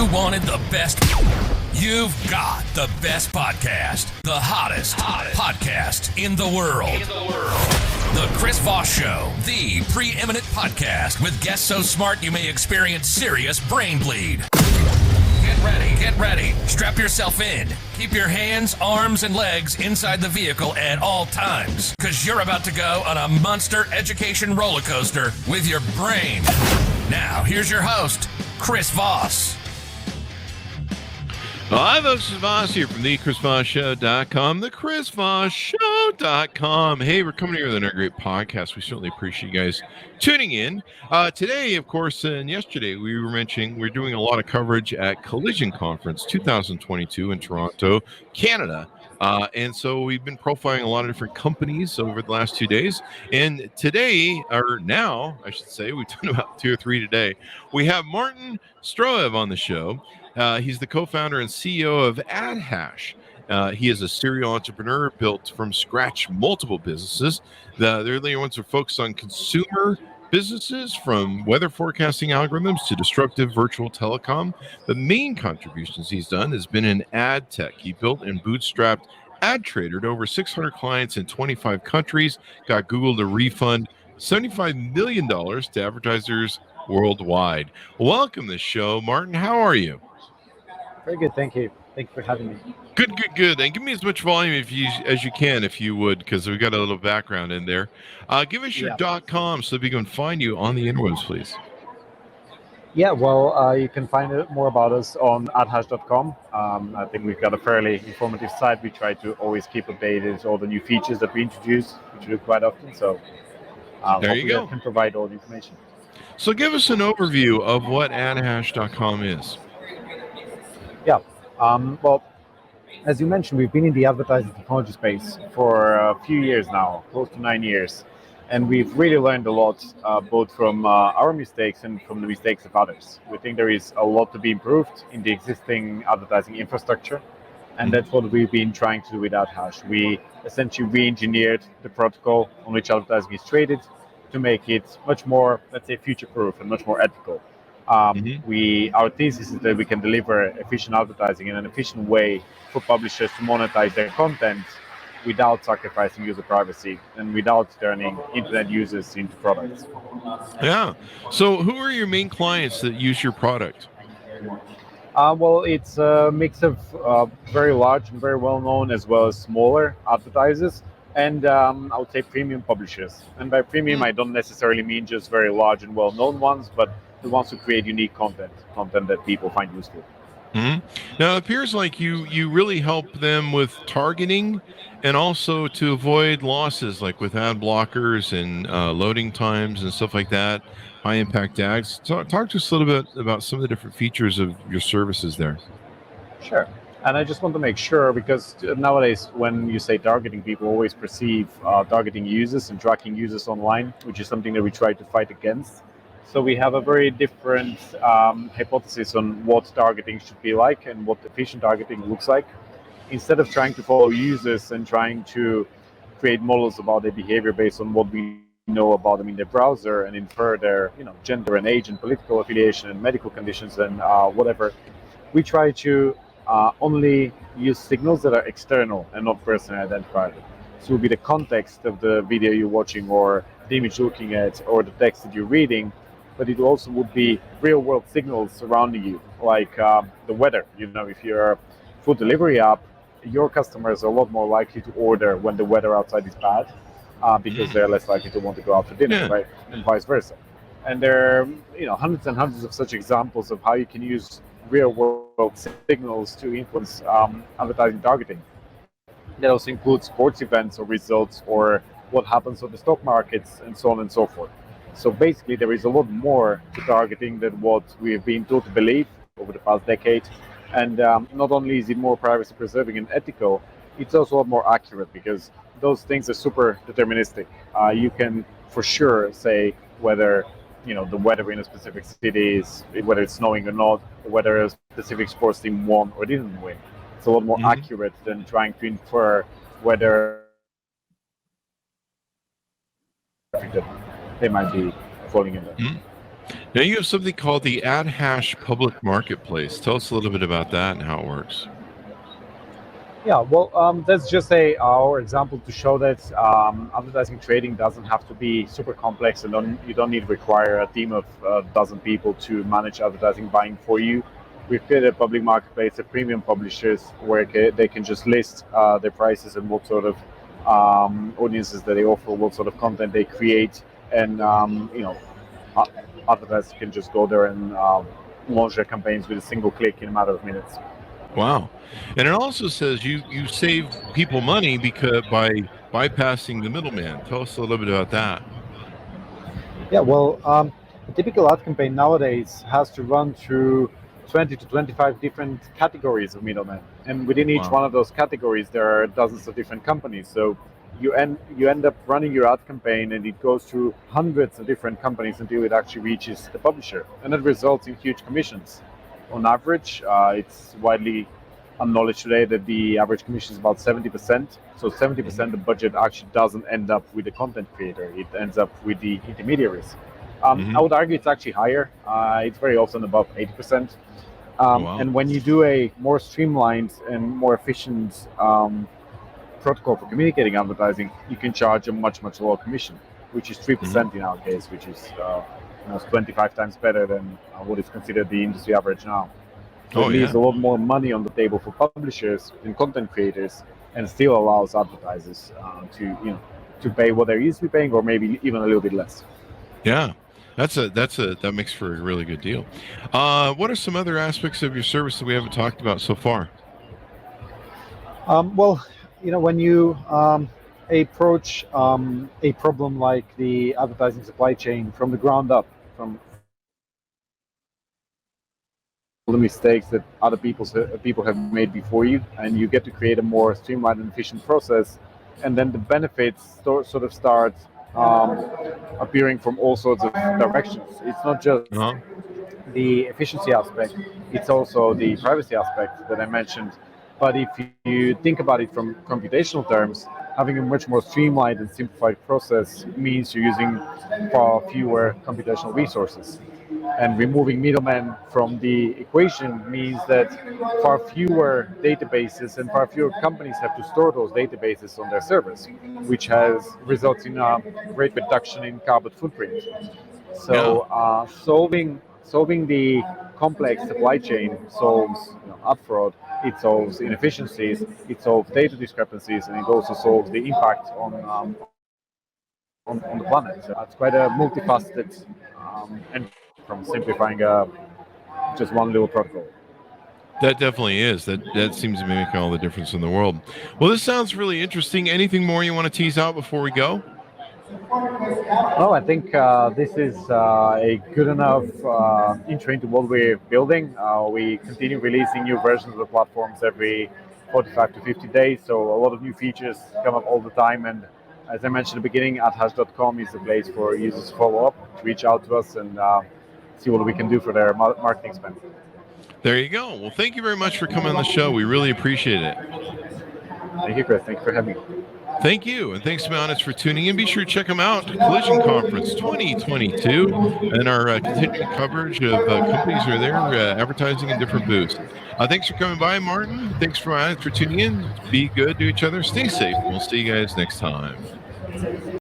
You wanted the best. You've got the best podcast. The hottest podcast in the world. The Chris Voss Show, the preeminent podcast with guests so smart you may experience serious brain bleed. Get ready. Strap yourself in. Keep your hands, arms, and legs inside the vehicle at all times, because you're about to go on a monster education roller coaster with your brain. Now, here's your host, Chris Voss. Hi, folks. This is Voss here from the ChrisVossShow.com, the ChrisVossShow.com. Hey, we're coming here with another great podcast. We certainly appreciate you guys tuning in. Today, of course, and yesterday, we were mentioning we're doing a lot of coverage at Collision Conference 2022 in Toronto, Canada. And so we've been profiling a lot of different companies over the last 2 days. And today, or now, I should say, we've done about 2 or 3 today. We have Martin Stroev on the show. He's the co-founder and CEO of AdHash. He is a serial entrepreneur, built from scratch multiple businesses. The earlier ones are focused on consumer businesses, from weather forecasting algorithms to disruptive virtual telecom. The main contributions he's done has been in ad tech. He built and bootstrapped AdTrader to over 600 clients in 25 countries, got Google to refund $75 million to advertisers worldwide. Welcome to the show, Martin. How are you? Very good, thank you. Thank you for having me. Good. And give me as much volume as you can, if you would, because we've got a little background in there. Give us your .com so that we can find you on the interwebs, please. Yeah, well, you can find out more about us on AdHash.com. I think we've got a fairly informative site. We try to always keep updated all the new features that we introduce, which we do quite often. So there you go. I can provide all the information. So give us an overview of what AdHash.com is. Yeah, well, as you mentioned, we've been in the advertising technology space for a few years now, close to 9 years. And we've really learned a lot, both from our mistakes and from the mistakes of others. We think there is a lot to be improved in the existing advertising infrastructure. And that's what we've been trying to do with AdHash. We essentially re-engineered the protocol on which advertising is traded to make it much more, let's say, future-proof and much more ethical. Our thesis is that we can deliver efficient advertising in an efficient way for publishers to monetize their content without sacrificing user privacy and without turning internet users into products. Yeah. So who are your main clients that use your product? Well, it's a mix of very large and very well-known, as well as smaller advertisers, and I would say premium publishers. And by premium, I don't necessarily mean just very large and well-known ones, but the ones who create unique content that people find useful. Now, it appears like you really help them with targeting and also to avoid losses, like with ad blockers and loading times and stuff like that, high-impact ads. Talk to us a little bit about some of the different features of your services there. Sure. And I just want to make sure, because nowadays when you say targeting, people always perceive targeting users and tracking users online, which is something that we try to fight against. So we have a very different hypothesis on what targeting should be like and what efficient targeting looks like. Instead of trying to follow users and trying to create models about their behavior based on what we know about them in their browser and infer their gender and age and political affiliation and medical conditions and whatever, we try to only use signals that are external and not personally identifiable. So it will be the context of the video you're watching or the image you're looking at or the text that you're reading, but it also would be real-world signals surrounding you, like the weather. If you're a food delivery app, your customers are a lot more likely to order when the weather outside is bad, because they're less likely to want to go out for dinner, right? And vice versa. And there are hundreds and hundreds of such examples of how you can use real-world signals to influence advertising targeting. That also includes sports events or results or what happens on the stock markets and so on and so forth. So basically, there is a lot more to targeting than what we have been taught to believe over the past decade. And not only is it more privacy preserving and ethical, it's also a lot more accurate, because those things are super deterministic. You can for sure say whether the weather in a specific city is, whether it's snowing or not, or whether a specific sports team won or didn't win. It's a lot more accurate than trying to infer whether they might be falling in there. Now you have something called the AdHash public marketplace. Tell us a little bit about that and how it works. Yeah, well, that's just our example to show that advertising trading doesn't have to be super complex, and you don't need to require a team of a dozen people to manage advertising buying for you. We've created a public marketplace of premium publishers where they can just list their prices and what sort of audiences that they offer, what sort of content they create, and advertisers can just go there and launch their campaigns with a single click in a matter of minutes. Wow. And it also says you save people money because by bypassing the middleman. Tell us a little bit about that. Yeah, well, a typical ad campaign nowadays has to run through 20 to 25 different categories of middlemen, and within each one of those categories there are dozens of different companies. So you end up running your ad campaign and it goes through hundreds of different companies until it actually reaches the publisher, and it results in huge commissions. On average, it's widely acknowledged today that the average commission is about 70%. So 70% of the budget actually doesn't end up with the content creator. It ends up with the intermediaries. I would argue it's actually higher. It's very often above 80%. And when you do a more streamlined and more efficient protocol for communicating advertising, you can charge a much, much lower commission, which is 3% in our case, which is almost 25 times better than what is considered the industry average now. So it leaves a lot more money on the table for publishers and content creators, and still allows advertisers to pay what they're usually paying, or maybe even a little bit less. Yeah, that makes for a really good deal. What are some other aspects of your service that we haven't talked about so far? Well, when you approach a problem like the advertising supply chain from the ground up, from the mistakes that other people have made before you, and you get to create a more streamlined and efficient process, and then the benefits sort of start appearing from all sorts of directions. It's not just the efficiency aspect, it's also the privacy aspect that I mentioned. But if you think about it from computational terms, having a much more streamlined and simplified process means you're using far fewer computational resources. And removing middlemen from the equation means that far fewer databases and far fewer companies have to store those databases on their servers, which has resulted in a great reduction in carbon footprint. So solving the complex supply chain solves ad fraud, it solves inefficiencies, it solves data discrepancies, and it also solves the impact on the planet. So it's quite a multifaceted and from simplifying just one little protocol. That definitely is. That seems to be making all the difference in the world. Well, this sounds really interesting. Anything more you want to tease out before we go? No, I think this is a good enough intro into what we're building. We continue releasing new versions of the platforms every 45 to 50 days, so a lot of new features come up all the time. And as I mentioned at the beginning, AdHash.com is the place for users to follow up, to reach out to us, and see what we can do for their marketing spend. There you go. Well, thank you very much for coming on the show. We really appreciate it. Thank you, Chris. Thank you for having me. Thank you, and thanks to my audience for tuning in. Be sure to check them out, Collision Conference 2022, and our continuing coverage of companies who are there advertising in different booths. Thanks for coming by, Martin. Thanks for tuning in. Be good to each other. Stay safe. We'll see you guys next time.